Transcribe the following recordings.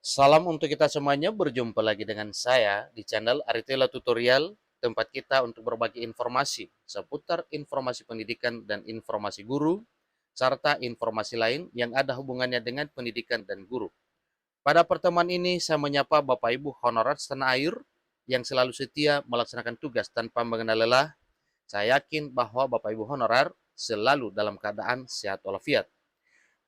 Salam untuk kita semuanya, berjumpa lagi dengan saya di channel Aritela Tutorial, tempat kita untuk berbagi informasi seputar informasi pendidikan dan informasi guru, serta informasi lain yang ada hubungannya dengan pendidikan dan guru. Pada pertemuan ini, saya menyapa Bapak Ibu honorer setanah air yang selalu setia melaksanakan tugas tanpa mengenal lelah. Saya yakin bahwa Bapak Ibu honorer selalu dalam keadaan sehat walafiat.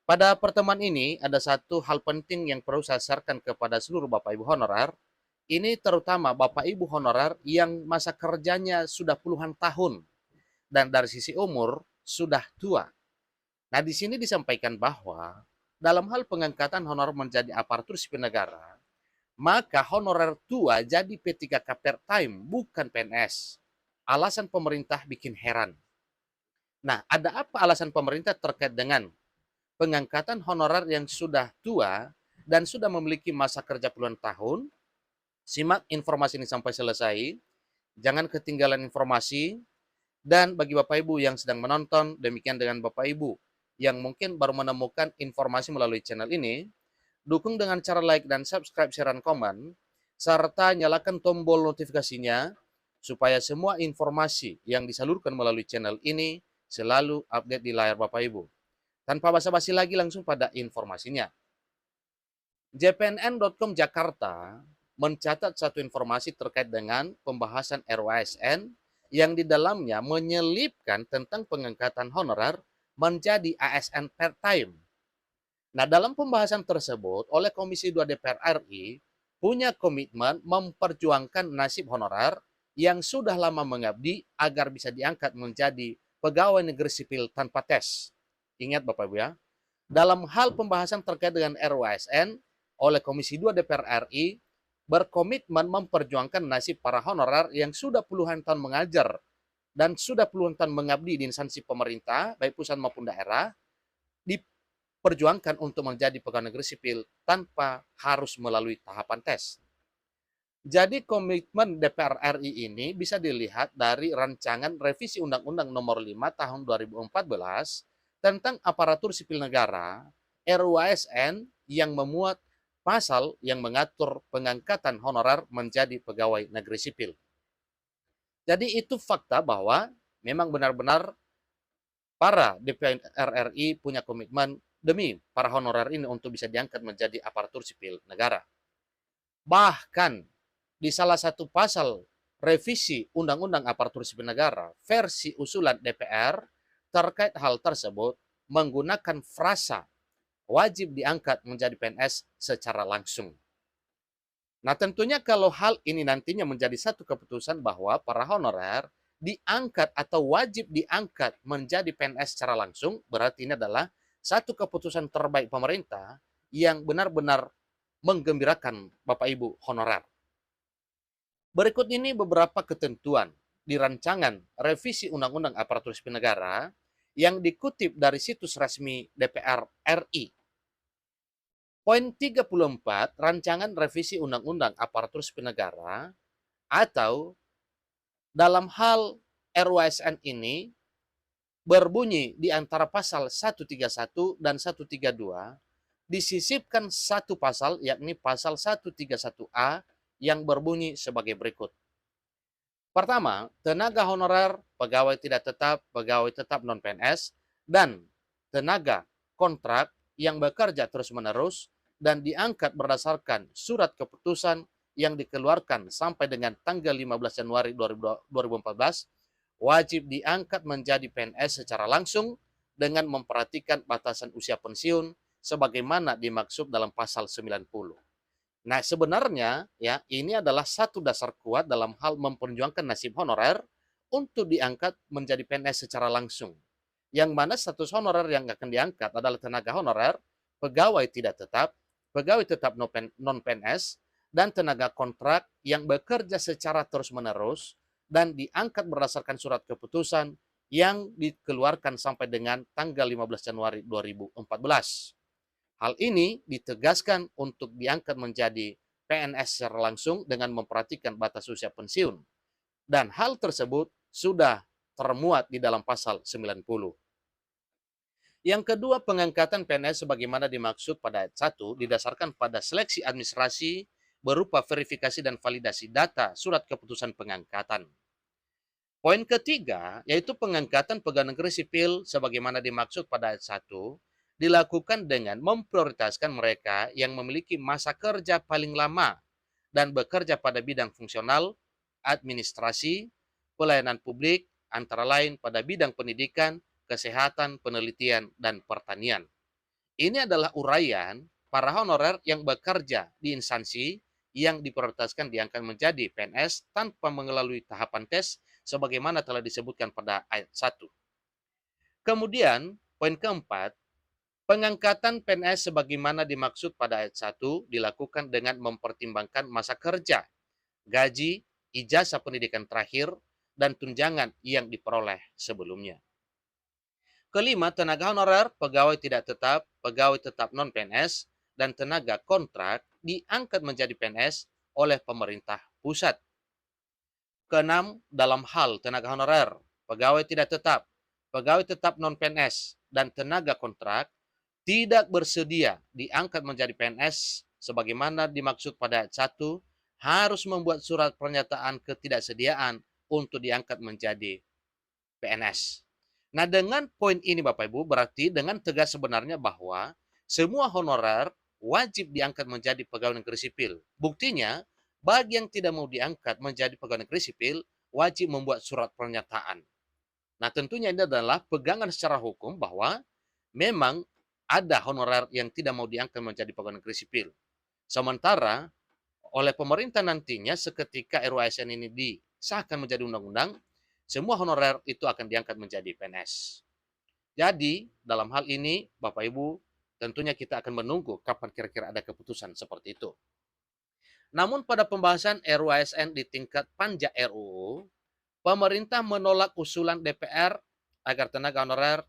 Pada pertemuan ini, ada satu hal penting yang perlu saya sarankan kepada seluruh Bapak Ibu honorer. Ini terutama Bapak Ibu honorer yang masa kerjanya sudah puluhan tahun dan dari sisi umur sudah tua. Nah, di sini disampaikan bahwa dalam hal pengangkatan honorer menjadi aparatur sipil negara, maka honorer tua jadi P3K part-time, bukan PNS. Alasan pemerintah bikin heran. Nah, ada apa alasan pemerintah terkait dengan pengangkatan honorer yang sudah tua dan sudah memiliki masa kerja puluhan tahun? Simak informasi ini sampai selesai. Jangan ketinggalan informasi. Dan bagi Bapak Ibu yang sedang menonton, demikian dengan Bapak Ibu yang mungkin baru menemukan informasi melalui channel ini, dukung dengan cara like dan subscribe, share, dan komen, serta nyalakan tombol notifikasinya supaya semua informasi yang disalurkan melalui channel ini selalu update di layar Bapak Ibu. Tanpa basa-basi lagi, langsung pada informasinya. JPNN.com Jakarta mencatat satu informasi terkait dengan pembahasan RUASN yang di dalamnya menyelipkan tentang pengangkatan honorer menjadi ASN part-time. Nah, dalam pembahasan tersebut oleh Komisi 2 DPR RI punya komitmen memperjuangkan nasib honorer yang sudah lama mengabdi agar bisa diangkat menjadi pegawai negeri sipil tanpa tes. Ingat Bapak Ibu ya, dalam hal pembahasan terkait dengan RUASN oleh Komisi 2 DPR RI berkomitmen memperjuangkan nasib para honorer yang sudah puluhan tahun mengajar dan sudah puluhan tahun mengabdi di instansi pemerintah, baik pusat maupun daerah, diperjuangkan untuk menjadi pegawai negeri sipil tanpa harus melalui tahapan tes. Jadi komitmen DPR RI ini bisa dilihat dari rancangan revisi Undang-Undang Nomor 5 Tahun 2014 tentang aparatur sipil negara, RUASN, yang memuat pasal yang mengatur pengangkatan honorer menjadi pegawai negeri sipil. Jadi itu fakta bahwa memang benar-benar para DPR RI punya komitmen demi para honorer ini untuk bisa diangkat menjadi aparatur sipil negara. Bahkan di salah satu pasal revisi Undang-Undang Aparatur Sipil Negara versi usulan DPR terkait hal tersebut menggunakan frasa wajib diangkat menjadi PNS secara langsung. Nah, tentunya kalau hal ini nantinya menjadi satu keputusan bahwa para honorer diangkat atau wajib diangkat menjadi PNS secara langsung, berarti ini adalah satu keputusan terbaik pemerintah yang benar-benar menggembirakan Bapak Ibu honorer. Berikut ini beberapa ketentuan di rancangan revisi Undang-Undang Aparatur Sipil Negara yang dikutip dari situs resmi DPR RI. Poin 34 rancangan revisi Undang-Undang Aparatur Sipil Negara atau dalam hal RUASN ini berbunyi di antara pasal 131 dan 132 disisipkan satu pasal, yakni pasal 131A yang berbunyi sebagai berikut. Pertama, tenaga honorer, pegawai tidak tetap, pegawai tetap non-PNS, dan tenaga kontrak yang bekerja terus-menerus dan diangkat berdasarkan surat keputusan yang dikeluarkan sampai dengan tanggal 15 Januari 2014 wajib diangkat menjadi PNS secara langsung dengan memperhatikan batasan usia pensiun sebagaimana dimaksud dalam pasal 90. Nah, sebenarnya ya ini adalah satu dasar kuat dalam hal memperjuangkan nasib honorer untuk diangkat menjadi PNS secara langsung. Yang mana status honorer yang akan diangkat adalah tenaga honorer, pegawai tidak tetap, pegawai tetap non-PNS, dan tenaga kontrak yang bekerja secara terus-menerus dan diangkat berdasarkan surat keputusan yang dikeluarkan sampai dengan tanggal 15 Januari 2014. Hal ini ditegaskan untuk diangkat menjadi PNS secara langsung dengan memperhatikan batas usia pensiun. Dan hal tersebut sudah termuat di dalam pasal 90. Yang kedua, pengangkatan PNS sebagaimana dimaksud pada ayat 1 didasarkan pada seleksi administrasi berupa verifikasi dan validasi data surat keputusan pengangkatan. Poin ketiga, yaitu pengangkatan pegawai negeri sipil sebagaimana dimaksud pada ayat 1 dilakukan dengan memprioritaskan mereka yang memiliki masa kerja paling lama dan bekerja pada bidang fungsional, administrasi, pelayanan publik, antara lain pada bidang pendidikan, kesehatan, penelitian, dan pertanian. Ini adalah uraian para honorer yang bekerja di instansi yang diprioritaskan diangkat menjadi PNS tanpa melalui tahapan tes sebagaimana telah disebutkan pada ayat 1. Kemudian, poin keempat, pengangkatan PNS sebagaimana dimaksud pada ayat 1 dilakukan dengan mempertimbangkan masa kerja, gaji, ijazah pendidikan terakhir, dan tunjangan yang diperoleh sebelumnya. Kelima, tenaga honorer, pegawai tidak tetap, pegawai tetap non-PNS, dan tenaga kontrak diangkat menjadi PNS oleh pemerintah pusat. Keenam, dalam hal tenaga honorer, pegawai tidak tetap non-PNS, dan tenaga kontrak tidak bersedia diangkat menjadi PNS sebagaimana dimaksud pada ayat 1 harus membuat surat pernyataan ketidaksediaan untuk diangkat menjadi PNS. Nah, dengan poin ini Bapak Ibu berarti dengan tegas sebenarnya bahwa semua honorer wajib diangkat menjadi pegawai negeri sipil. Buktinya, bagi yang tidak mau diangkat menjadi pegawai negeri sipil, wajib membuat surat pernyataan. Nah, tentunya ini adalah pegangan secara hukum bahwa memang ada honorer yang tidak mau diangkat menjadi pegawai negeri sipil. Sementara oleh pemerintah nantinya seketika RUASN ini disahkan menjadi undang-undang, semua honorer itu akan diangkat menjadi PNS. Jadi, dalam hal ini, Bapak Ibu, tentunya kita akan menunggu kapan kira-kira ada keputusan seperti itu. Namun pada pembahasan RUASN di tingkat Panja RUU, pemerintah menolak usulan DPR agar tenaga honorer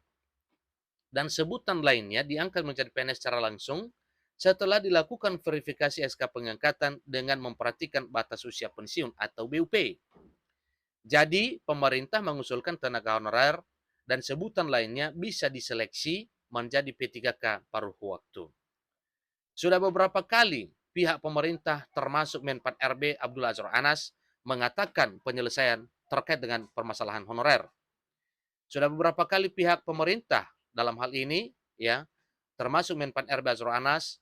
dan sebutan lainnya diangkat menjadi PNS secara langsung setelah dilakukan verifikasi SK pengangkatan dengan memperhatikan batas usia pensiun atau BUP. Jadi, pemerintah mengusulkan tenaga honorer dan sebutan lainnya bisa diseleksi menjadi P3K paruh waktu. Sudah beberapa kali pihak pemerintah termasuk Menpan RB Abdullah Azwar Anas mengatakan penyelesaian terkait dengan permasalahan honorer. Sudah beberapa kali pihak pemerintah dalam hal ini ya termasuk Menpan RB Azwar Anas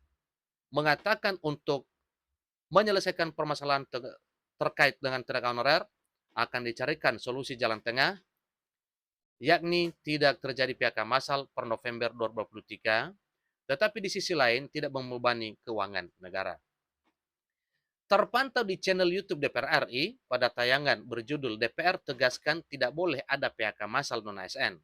mengatakan untuk menyelesaikan permasalahan terkait dengan tenaga honorer akan dicarikan solusi jalan tengah, yakni tidak terjadi PHK massal per November 2023, tetapi di sisi lain tidak membebani keuangan negara. Terpantau di channel YouTube DPR RI pada tayangan berjudul DPR tegaskan tidak boleh ada PHK massal non-ASN.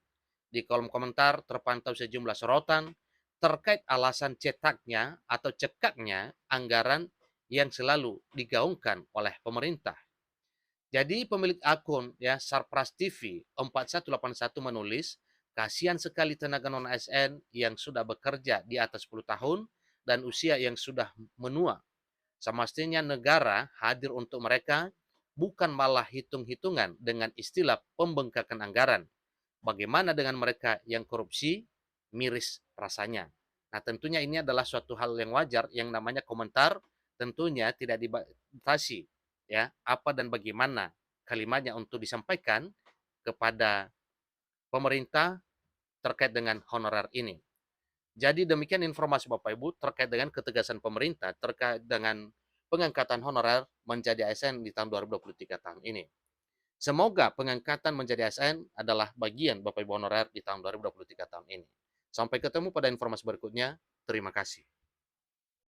Di kolom komentar terpantau sejumlah sorotan terkait alasan cetaknya atau cekaknya anggaran yang selalu digaungkan oleh pemerintah. Jadi pemilik akun ya Sarpras TV 4181 menulis, kasihan sekali tenaga non-ASN yang sudah bekerja di atas 10 tahun dan usia yang sudah menua. Semestinya negara hadir untuk mereka, bukan malah hitung-hitungan dengan istilah pembengkakan anggaran. Bagaimana dengan mereka yang korupsi? Miris rasanya. Nah, tentunya ini adalah suatu hal yang wajar yang namanya komentar tentunya tidak dibatasi ya apa dan bagaimana kalimatnya untuk disampaikan kepada pemerintah terkait dengan honorer ini. Jadi demikian informasi Bapak Ibu terkait dengan ketegasan pemerintah terkait dengan pengangkatan honorer menjadi ASN di tahun 2023 tahun ini. Semoga pengangkatan menjadi ASN adalah bagian Bapak Ibu honorer di tahun 2023 tahun ini. Sampai ketemu pada informasi berikutnya. Terima kasih.